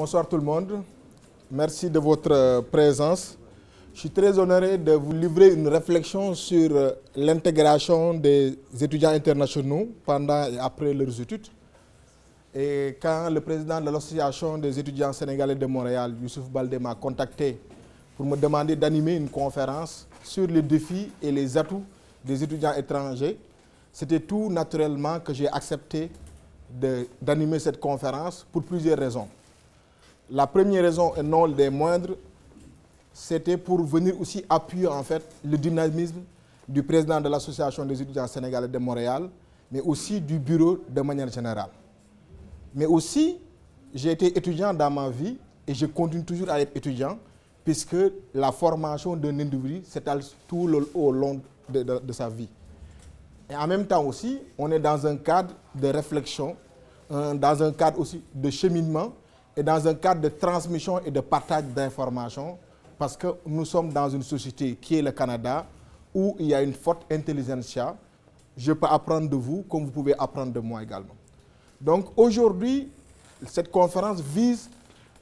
Bonsoir tout le monde. Merci de votre présence. Je suis très honoré de vous livrer une réflexion sur l'intégration des étudiants internationaux pendant et après leurs études. Et quand le président de l'association des étudiants sénégalais de Montréal, Youssouf Baldé, m'a contacté pour me demander d'animer une conférence sur les défis et les atouts des étudiants étrangers, c'était tout naturellement que j'ai accepté d'animer cette conférence pour plusieurs raisons. La première raison, et non des moindres, c'était pour venir aussi appuyer en fait le dynamisme du président de l'association des étudiants sénégalais de Montréal, mais aussi du bureau de manière générale. Mais aussi, j'ai été étudiant dans ma vie et je continue toujours à être étudiant puisque la formation d'un individu s'étale tout au long de sa vie. Et en même temps aussi, on est dans un cadre de réflexion, dans un cadre aussi de cheminement et dans un cadre de transmission et de partage d'informations parce que nous sommes dans une société qui est le Canada où il y a une forte intelligentsia. Je peux apprendre de vous comme vous pouvez apprendre de moi également. Donc aujourd'hui, cette conférence vise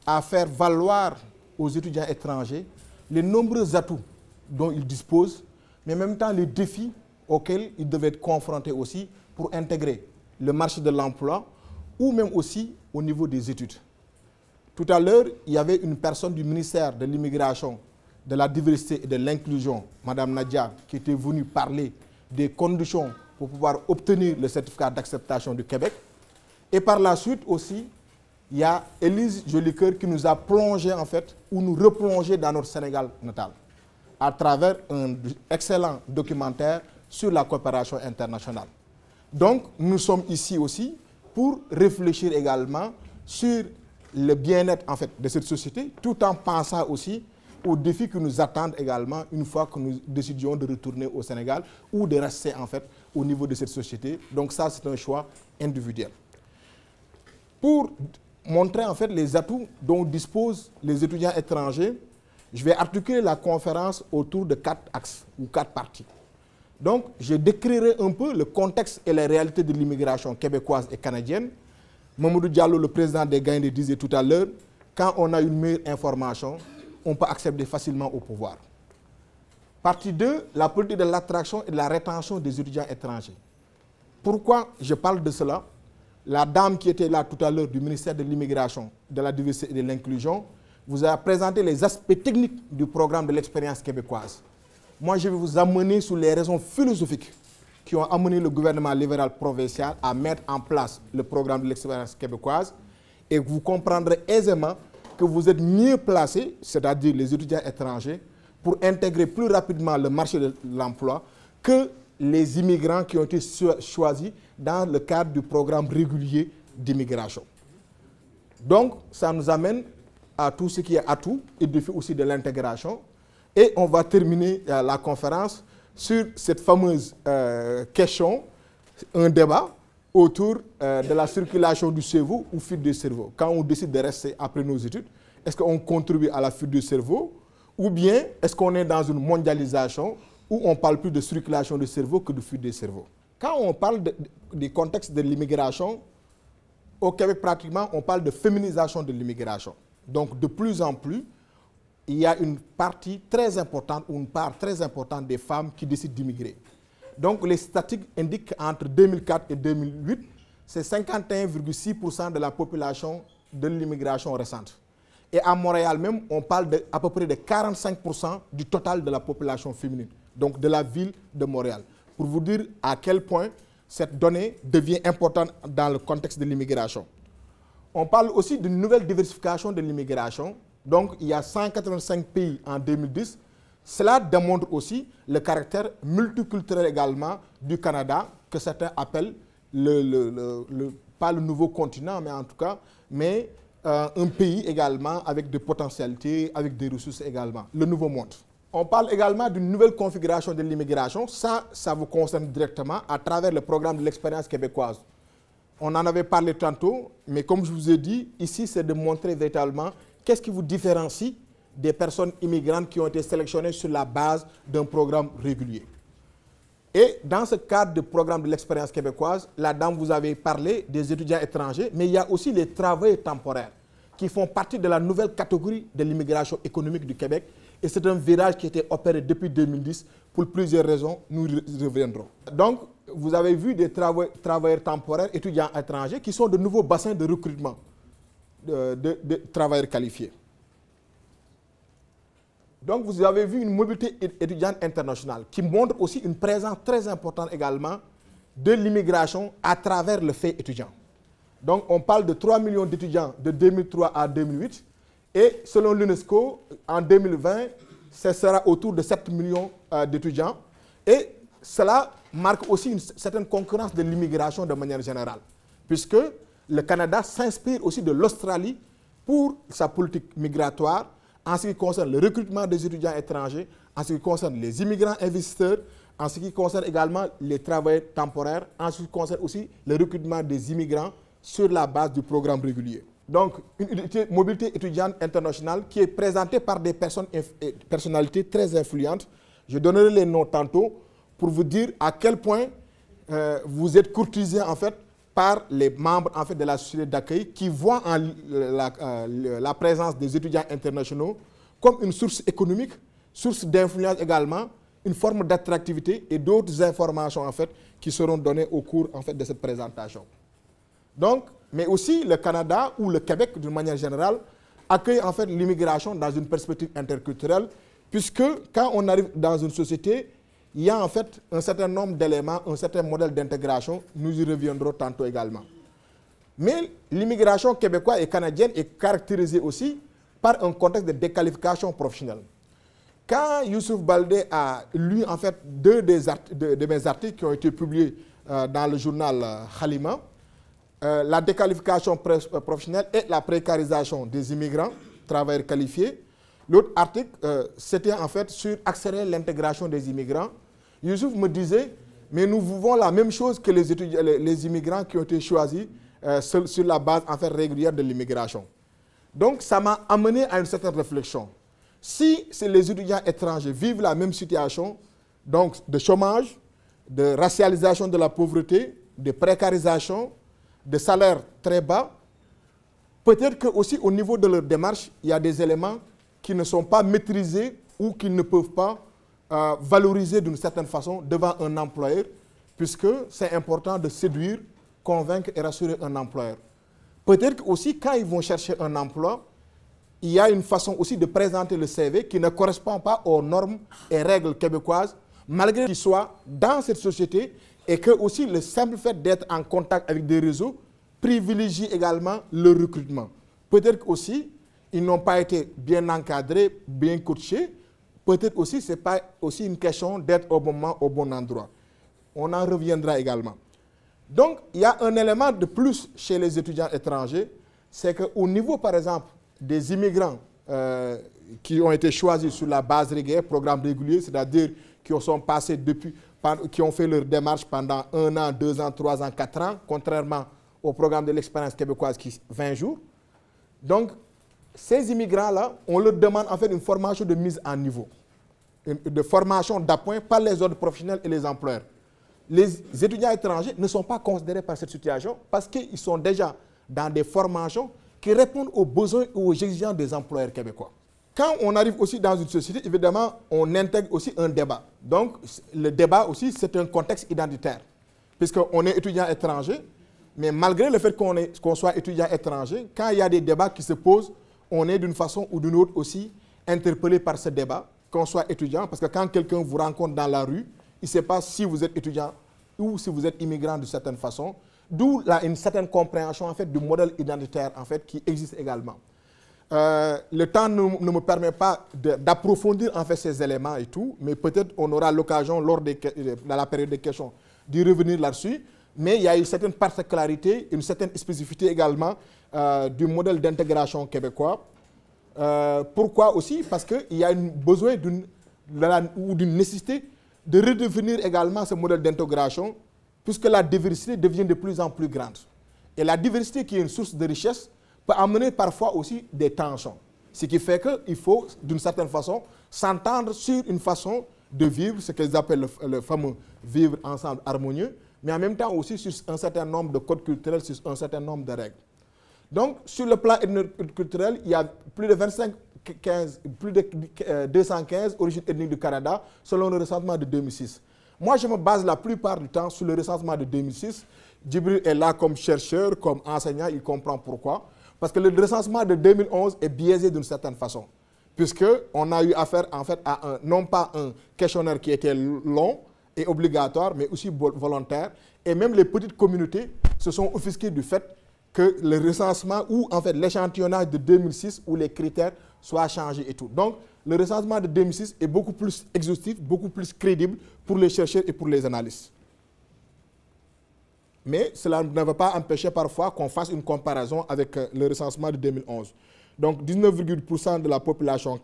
à faire valoir aux étudiants étrangers les nombreux atouts dont ils disposent, mais en même temps les défis auxquels ils devaient être confrontés aussi pour intégrer le marché de l'emploi ou même aussi au niveau des études. Tout à l'heure, il y avait une personne du ministère de l'Immigration, de la Diversité et de l'Inclusion, Mme Nadia, qui était venue parler des conditions pour pouvoir obtenir le certificat d'acceptation du Québec. Et par la suite aussi, il y a Élise Jolicoeur qui nous a plongé en fait, ou nous replongé dans notre Sénégal natal, à travers un excellent documentaire sur la coopération internationale. Donc, nous sommes ici aussi pour réfléchir également sur le bien-être en fait, de cette société, tout en pensant aussi aux défis qui nous attendent également une fois que nous décidions de retourner au Sénégal ou de rester en fait, au niveau de cette société. Donc ça, c'est un choix individuel. Pour montrer en fait, les atouts dont disposent les étudiants étrangers, je vais articuler la conférence autour de 4 axes ou 4 parties. Donc, je décrirai un peu le contexte et les réalités de l'immigration québécoise et canadienne. Mamadou Diallo, le président des Gaïndés, disait tout à l'heure, quand on a une meilleure information, on peut accéder facilement au pouvoir. Partie 2, la politique de l'attraction et de la rétention des étudiants étrangers. Pourquoi je parle de cela? La dame qui était là tout à l'heure du ministère de l'Immigration, de la Diversité et de l'Inclusion vous a présenté les aspects techniques du programme de l'expérience québécoise. Moi, je vais vous amener sur les raisons philosophiques qui ont amené le gouvernement libéral provincial à mettre en place le programme de l'expérience québécoise et vous comprendrez aisément que vous êtes mieux placés, c'est-à-dire les étudiants étrangers, pour intégrer plus rapidement le marché de l'emploi que les immigrants qui ont été choisis dans le cadre du programme régulier d'immigration. Donc, ça nous amène à tout ce qui est atout et défi aussi de l'intégration. Et on va terminer la conférence sur cette fameuse question, un débat autour de la circulation du cerveau ou fuite du cerveau. Quand on décide de rester après nos études, est-ce qu'on contribue à la fuite du cerveau ou bien est-ce qu'on est dans une mondialisation où on parle plus de circulation du cerveau que de fuite du cerveau? Quand on parle du contexte de l'immigration, au Québec pratiquement, on parle de féminisation de l'immigration. Donc de plus en plus, il y a une partie très importante ou une part très importante des femmes qui décident d'immigrer. Donc les statistiques indiquent qu'entre 2004 et 2008, c'est 51,6% de la population de l'immigration récente. Et à Montréal même, on parle à peu près de 45% du total de la population féminine, donc de la ville de Montréal. Pour vous dire à quel point cette donnée devient importante dans le contexte de l'immigration. On parle aussi d'une nouvelle diversification de l'immigration. Donc, il y a 185 pays en 2010. Cela démontre aussi le caractère multiculturel également du Canada, que certains appellent, pas le nouveau continent, mais en tout cas, mais un pays également avec des potentialités, avec des ressources également, le nouveau monde. On parle également d'une nouvelle configuration de l'immigration. Ça vous concerne directement à travers le programme de l'expérience québécoise. On en avait parlé tantôt, mais comme je vous ai dit, ici, c'est de montrer véritablement qu'est-ce qui vous différencie des personnes immigrantes qui ont été sélectionnées sur la base d'un programme régulier. Et dans ce cadre du programme de l'expérience québécoise, la dame vous avait parlé des étudiants étrangers, mais il y a aussi les travailleurs temporaires. qui font partie de la nouvelle catégorie de l'immigration économique du Québec. Et c'est un virage qui a été opéré depuis 2010 pour plusieurs raisons, nous y reviendrons. Donc, vous avez vu des travailleurs temporaires, étudiants étrangers, qui sont de nouveaux bassins de recrutement de travailleurs qualifiés. Donc, vous avez vu une mobilité étudiante internationale qui montre aussi une présence très importante également de l'immigration à travers le fait étudiant. Donc, on parle de 3 millions d'étudiants de 2003 à 2008 et selon l'UNESCO, en 2020, ce sera autour de 7 millions d'étudiants et cela marque aussi une certaine concurrence de l'immigration de manière générale puisque le Canada s'inspire aussi de l'Australie pour sa politique migratoire en ce qui concerne le recrutement des étudiants étrangers, en ce qui concerne les immigrants investisseurs, en ce qui concerne également les travailleurs temporaires, en ce qui concerne aussi le recrutement des immigrants sur la base du programme régulier. Donc, une mobilité étudiante internationale qui est présentée par des personnalités très influentes. Je donnerai les noms tantôt pour vous dire à quel point vous êtes courtisés en fait par les membres en fait, de la société d'accueil qui voient en la présence des étudiants internationaux comme une source économique, source d'influence également, une forme d'attractivité et d'autres informations en fait, qui seront données au cours en fait, de cette présentation. Donc, mais aussi le Canada ou le Québec d'une manière générale accueille en fait l'immigration dans une perspective interculturelle puisque quand on arrive dans une société, il y a en fait un certain nombre d'éléments, un certain modèle d'intégration, nous y reviendrons tantôt également. Mais l'immigration québécoise et canadienne est caractérisée aussi par un contexte de déqualification professionnelle. Quand Youssouf Baldé a lu en fait deux de mes articles qui ont été publiés dans le journal Halima, la déqualification professionnelle et la précarisation des immigrants, travailleurs qualifiés. L'autre article, c'était en fait sur accélérer l'intégration des immigrants. Youssouf me disait, mais nous vivons la même chose que les immigrants qui ont été choisis sur la base en fait, régulière de l'immigration. Donc ça m'a amené à une certaine réflexion. Si les étudiants étrangers vivent la même situation, donc de chômage, de racialisation de la pauvreté, de précarisation, de salaires très bas, peut-être que aussi au niveau de leur démarche, il y a des éléments qui ne sont pas maîtrisés ou qui ne peuvent pas valoriser d'une certaine façon devant un employeur, puisque c'est important de séduire, convaincre et rassurer un employeur. Peut-être aussi quand ils vont chercher un emploi, il y a une façon aussi de présenter le CV qui ne correspond pas aux normes et règles québécoises, malgré qu'ils soient dans cette société et que aussi le simple fait d'être en contact avec des réseaux privilégie également le recrutement. Peut-être aussi ils n'ont pas été bien encadrés, bien coachés. Peut-être aussi ce n'est pas aussi une question d'être au bon moment, au bon endroit. On en reviendra également. Donc, il y a un élément de plus chez les étudiants étrangers, c'est qu'au niveau, par exemple, des immigrants qui ont été choisis sur la base régulière, programme régulier, c'est-à-dire qui sont passés depuis, qui ont fait leur démarche pendant 1 an, 2 ans, 3 ans, 4 ans, contrairement au programme de l'expérience québécoise qui est 20 jours. Donc, ces immigrants-là, on leur demande en fait une formation de mise en niveau, de formation d'appoint par les ordres professionnels et les employeurs. Les étudiants étrangers ne sont pas considérés par cette situation parce qu'ils sont déjà dans des formations qui répondent aux besoins et aux exigences des employeurs québécois. Quand on arrive aussi dans une société, évidemment, on intègre aussi un débat. Donc, le débat aussi, c'est un contexte identitaire, puisqu'on est étudiant étranger, mais malgré le fait qu'on soit étudiant étranger, quand il y a des débats qui se posent, on est d'une façon ou d'une autre aussi interpellé par ce débat, qu'on soit étudiant, parce que quand quelqu'un vous rencontre dans la rue, il ne sait pas si vous êtes étudiant ou si vous êtes immigrant de certaine façon, d'où une certaine compréhension en fait, du modèle identitaire en fait, qui existe également. Le temps ne me permet pas d'approfondir en fait, ces éléments et tout, mais peut-être on aura l'occasion dans la période des questions d'y revenir là-dessus, mais il y a une certaine particularité, une certaine spécificité également du modèle d'intégration québécois. Pourquoi aussi? Parce qu'il y a un besoin d'une nécessité de redéfinir également ce modèle d'intégration, puisque la diversité devient de plus en plus grande. Et la diversité qui est une source de richesse peut amener parfois aussi des tensions. Ce qui fait qu'il faut, d'une certaine façon, s'entendre sur une façon de vivre, ce qu'ils appellent le fameux vivre ensemble harmonieux, mais en même temps aussi sur un certain nombre de codes culturels, sur un certain nombre de règles. Donc, sur le plan ethnoculturel, il y a plus de 215 origines ethniques du Canada, selon le recensement de 2006. Moi, je me base la plupart du temps sur le recensement de 2006. Djibril est là comme chercheur, comme enseignant, il comprend pourquoi. Parce que le recensement de 2011 est biaisé d'une certaine façon. Puisqu'on a eu affaire en fait à non pas un questionnaire qui était long et obligatoire, mais aussi volontaire. Et même les petites communautés se sont offusquées du fait que le recensement ou en fait l'échantillonnage de 2006 où les critères soient changés et tout. Donc, le recensement de 2006 est beaucoup plus exhaustif, beaucoup plus crédible pour les chercheurs et pour les analystes. Mais cela ne va pas empêcher parfois qu'on fasse une comparaison avec le recensement de 2011. Donc 19% de la population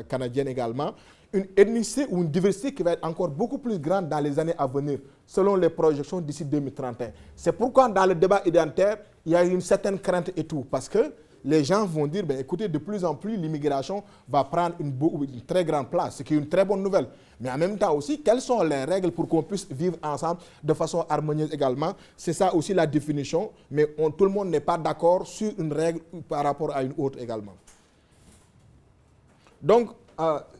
canadienne également, une ethnicité ou une diversité qui va être encore beaucoup plus grande dans les années à venir, selon les projections d'ici 2031. C'est pourquoi dans le débat identitaire, il y a une certaine crainte et tout, parce que les gens vont dire, ben, écoutez, de plus en plus, l'immigration va prendre une très grande place, ce qui est une très bonne nouvelle. Mais en même temps aussi, quelles sont les règles pour qu'on puisse vivre ensemble de façon harmonieuse également? C'est ça aussi la définition, mais tout le monde n'est pas d'accord sur une règle par rapport à une autre également. Donc,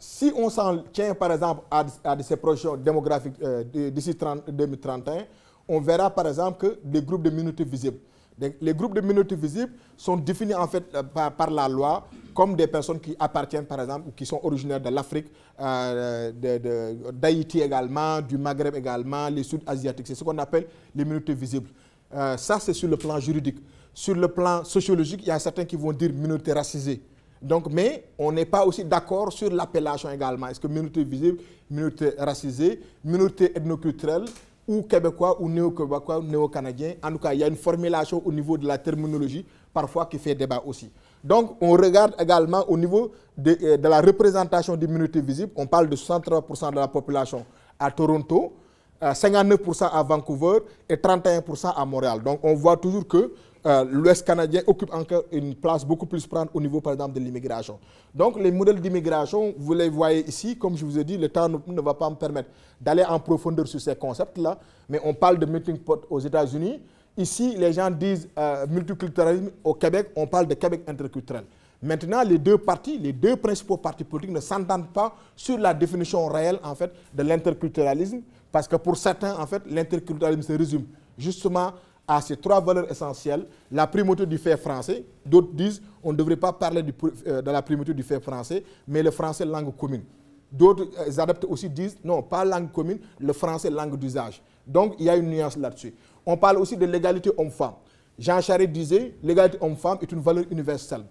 si on s'en tient par exemple à ces projections démographiques d'ici 2031, on verra par exemple que des groupes de minorités visibles. Les groupes de minorités visibles sont définis en fait par la loi comme des personnes qui appartiennent par exemple ou qui sont originaires de l'Afrique, d'Haïti également, du Maghreb également, les Sud-Asiatiques. C'est ce qu'on appelle les minorités visibles. Ça, c'est sur le plan juridique. Sur le plan sociologique, il y a certains qui vont dire minorités racisées. Donc, mais on n'est pas aussi d'accord sur l'appellation également. Est-ce que minorité visible, minorité racisée, minorité ethnoculturelle, ou québécois, ou néo-québécois, ou néo-canadien. En tout cas, il y a une formulation au niveau de la terminologie, parfois qui fait débat aussi. Donc, on regarde également au niveau de la représentation des minorités visibles. On parle de 63% de la population à Toronto, 59% à Vancouver et 31% à Montréal. Donc, on voit toujours que l'Ouest canadien occupe encore une place beaucoup plus prendre au niveau, par exemple, de l'immigration. Donc, les modèles d'immigration, vous les voyez ici. Comme je vous ai dit, le temps ne va pas me permettre d'aller en profondeur sur ces concepts-là. Mais on parle de melting pot aux États-Unis. Ici, les gens disent multiculturalisme. Au Québec, on parle de Québec interculturel. Maintenant, les deux principaux partis politiques ne s'entendent pas sur la définition réelle, en fait, de l'interculturalisme. Parce que pour certains, en fait, l'interculturalisme se résume justement à ces trois valeurs essentielles, la primauté du fait français. D'autres disent on ne devrait pas parler de la primauté du fait français, mais le français langue commune. D'autres adeptes aussi disent non, pas langue commune, le français langue d'usage. Donc il y a une nuance là-dessus. On parle aussi de l'égalité homme-femme. Jean Charest disait l'égalité homme-femme est une valeur universelle.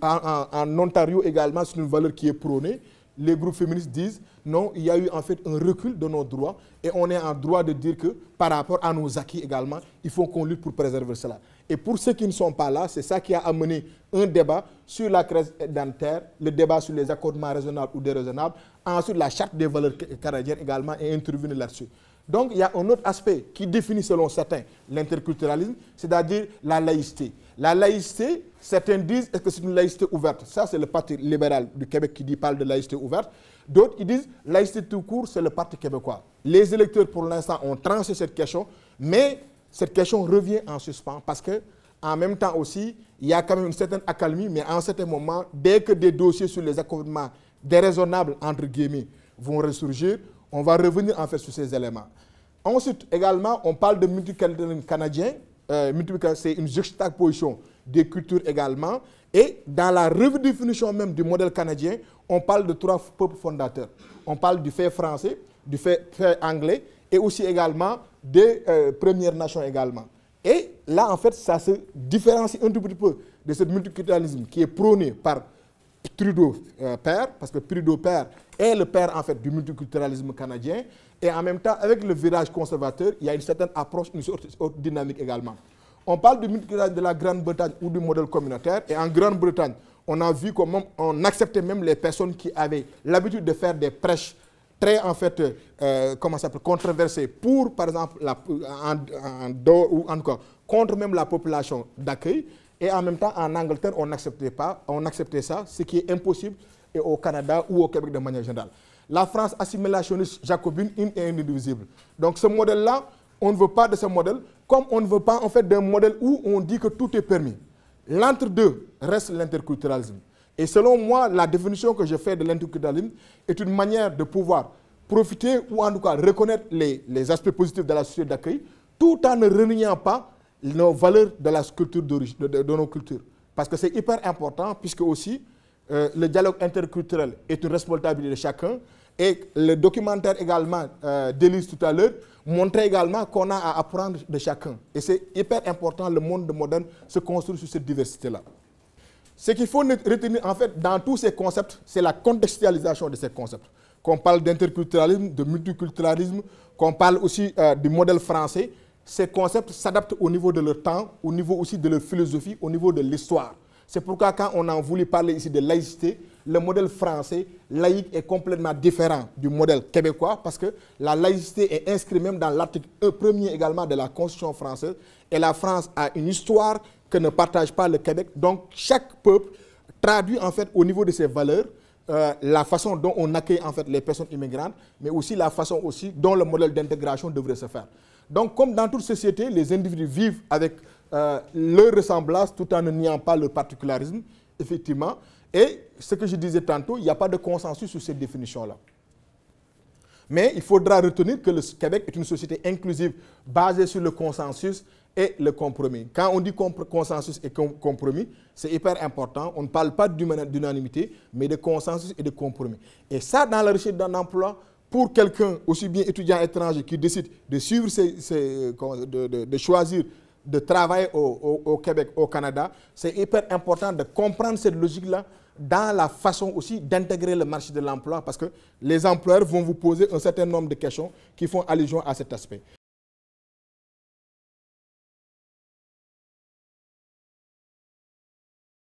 En Ontario également, c'est une valeur qui est prônée. Les groupes féministes disent non, il y a eu en fait un recul de nos droits et on est en droit de dire que par rapport à nos acquis également, il faut qu'on lutte pour préserver cela. Et pour ceux qui ne sont pas là, c'est ça qui a amené un débat sur la crise identitaire, le débat sur les accordements raisonnables ou déraisonnables, ensuite la charte des valeurs canadiennes également est intervenue là-dessus. Donc il y a un autre aspect qui définit selon certains l'interculturalisme, c'est-à-dire la laïcité. La laïcité, certains disent, est-ce que c'est une laïcité ouverte? Ça, c'est le Parti libéral du Québec qui parle de laïcité ouverte. D'autres, ils disent, laïcité tout court, c'est le Parti québécois. Les électeurs, pour l'instant, ont tranché cette question, mais cette question revient en suspens parce que, en même temps aussi, il y a quand même une certaine accalmie, mais à un certain moment, dès que des dossiers sur les accordements déraisonnables, entre guillemets, vont ressurgir, on va revenir en fait sur ces éléments. Ensuite, également, on parle de multiculturalisme canadien. C'est une juxtaposition des cultures également. Et dans la redéfinition même du modèle canadien, on parle de trois peuples fondateurs. On parle du fait français, du fait anglais et aussi également des Premières Nations également. Et là, en fait, ça se différencie un tout petit peu de ce multiculturalisme qui est prôné par Trudeau père, parce que Trudeau père est le père en fait du multiculturalisme canadien, et en même temps avec le virage conservateur, il y a une certaine approche, une autre dynamique également. On parle du multiculturalisme de la Grande-Bretagne ou du modèle communautaire, et en Grande-Bretagne, on a vu comment on acceptait même les personnes qui avaient l'habitude de faire des prêches très en fait, comment ça s'appelle, controversées pour, par exemple, ou encore contre même la population d'accueil. Et en même temps, en Angleterre, on acceptait ça, ce qui est impossible et au Canada ou au Québec de manière générale. La France assimilationniste jacobine est indivisible. Donc ce modèle-là, on ne veut pas de ce modèle, comme on ne veut pas en fait d'un modèle où on dit que tout est permis. L'entre-deux reste l'interculturalisme. Et selon moi, la définition que je fais de l'interculturalisme est une manière de pouvoir profiter ou en tout cas reconnaître les aspects positifs de la société d'accueil tout en ne reniant pas nos valeurs de la culture d'origine, de nos cultures. Parce que c'est hyper important puisque aussi le dialogue interculturel est une responsabilité de chacun et le documentaire également d'Élise tout à l'heure montrait également qu'on a à apprendre de chacun. Et c'est hyper important, le monde moderne se construit sur cette diversité-là. Ce qu'il faut retenir en fait dans tous ces concepts, c'est la contextualisation de ces concepts. Qu'on parle d'interculturalisme, de multiculturalisme, qu'on parle aussi du modèle français, ces concepts s'adaptent au niveau de leur temps, au niveau aussi de leur philosophie, au niveau de l'histoire. C'est pourquoi quand on a voulu parler ici de laïcité, le modèle français laïque est complètement différent du modèle québécois parce que la laïcité est inscrite même dans l'article 1er également de la Constitution française et la France a une histoire que ne partage pas le Québec. Donc chaque peuple traduit en fait au niveau de ses valeurs la façon dont on accueille en fait les personnes immigrantes, mais aussi la façon aussi dont le modèle d'intégration devrait se faire. Donc comme dans toute société, les individus vivent avec leur ressemblance tout en ne niant pas leur particularisme, effectivement. Et ce que je disais tantôt, il n'y a pas de consensus sur cette définition-là. Mais il faudra retenir que le Québec est une société inclusive basée sur le consensus et le compromis. Quand on dit consensus et compromis, c'est hyper important. On ne parle pas d'unanimité, mais de consensus et de compromis. Et ça, dans la recherche d'un emploi, pour quelqu'un, aussi bien étudiant étranger, qui décide de suivre de choisir de travailler au Québec, au Canada, c'est hyper important de comprendre cette logique-là dans la façon aussi d'intégrer le marché de l'emploi parce que les employeurs vont vous poser un certain nombre de questions qui font allusion à cet aspect.